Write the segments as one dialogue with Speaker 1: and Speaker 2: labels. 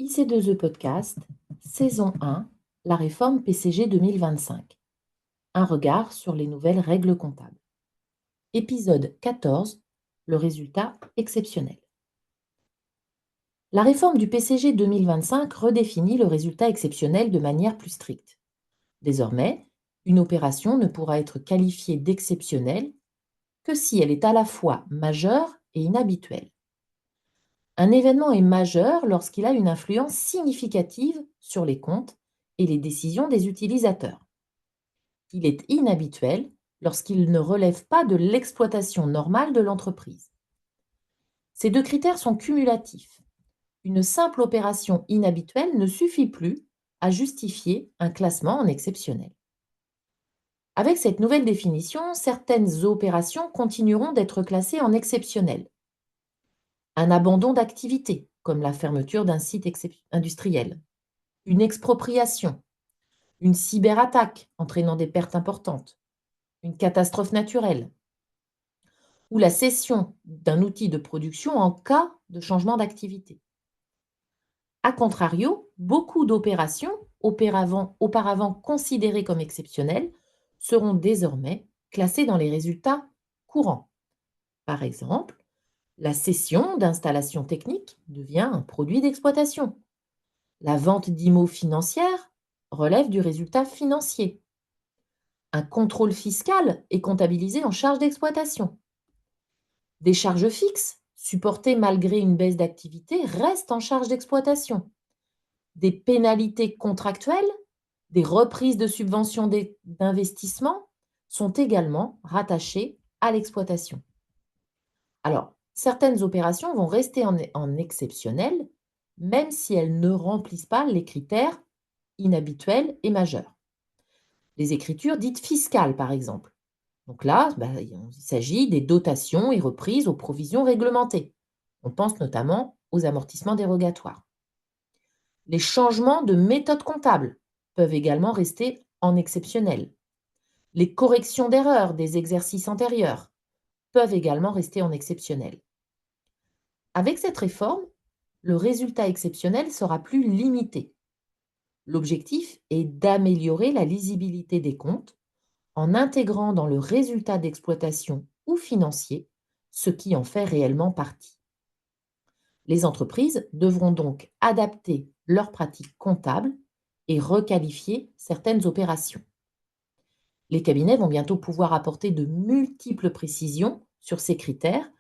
Speaker 1: IC2E Podcast, saison 1, la réforme PCG 2025. Un regard sur les nouvelles règles comptables. Épisode 14, le résultat exceptionnel. La réforme du PCG 2025 redéfinit le résultat exceptionnel de manière plus stricte. Désormais, une opération ne pourra être qualifiée d'exceptionnelle que si elle est à la fois majeure et inhabituelle. Un événement est majeur lorsqu'il a une influence significative sur les comptes et les décisions des utilisateurs. Il est inhabituel lorsqu'il ne relève pas de l'exploitation normale de l'entreprise. Ces deux critères sont cumulatifs. Une simple opération inhabituelle ne suffit plus à justifier un classement en exceptionnel. Avec cette nouvelle définition, certaines opérations continueront d'être classées en exceptionnel. Un abandon d'activité, comme la fermeture d'un site industriel, une expropriation, une cyberattaque entraînant des pertes importantes, une catastrophe naturelle, ou la cession d'un outil de production en cas de changement d'activité. A contrario, beaucoup d'opérations auparavant considérées comme exceptionnelles seront désormais classées dans les résultats courants. Par exemple, la cession d'installations techniques devient un produit d'exploitation. La vente d'IMO financière relève du résultat financier. Un contrôle fiscal est comptabilisé en charge d'exploitation. Des charges fixes, supportées malgré une baisse d'activité, restent en charge d'exploitation. Des pénalités contractuelles, des reprises de subventions d'investissement sont également rattachées à l'exploitation. Alors, certaines opérations vont rester en exceptionnel, même si elles ne remplissent pas les critères inhabituels et majeurs. Les écritures dites fiscales, par exemple. Donc là, il s'agit des dotations et reprises aux provisions réglementées. On pense notamment aux amortissements dérogatoires. Les changements de méthode comptable peuvent également rester en exceptionnel. Les corrections d'erreurs des exercices antérieurs peuvent également rester en exceptionnel. Avec cette réforme, le résultat exceptionnel sera plus limité. L'objectif est d'améliorer la lisibilité des comptes en intégrant dans le résultat d'exploitation ou financier ce qui en fait réellement partie. Les entreprises devront donc adapter leurs pratiques comptables et requalifier certaines opérations. Les cabinets vont bientôt pouvoir apporter de multiples précisions sur ces critères,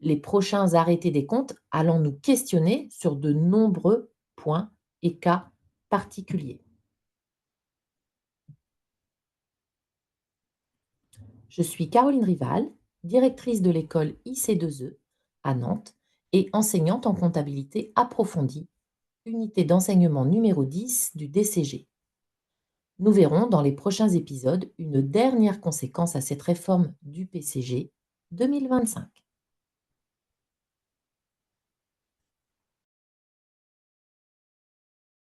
Speaker 1: les prochains arrêtés des comptes allant nous questionner sur de nombreux points et cas particuliers. Je suis Caroline Rival, directrice de l'école IC2E à Nantes et enseignante en comptabilité approfondie, unité d'enseignement numéro 10 du DCG. Nous verrons dans les prochains épisodes une dernière conséquence à cette réforme du PCG 2025.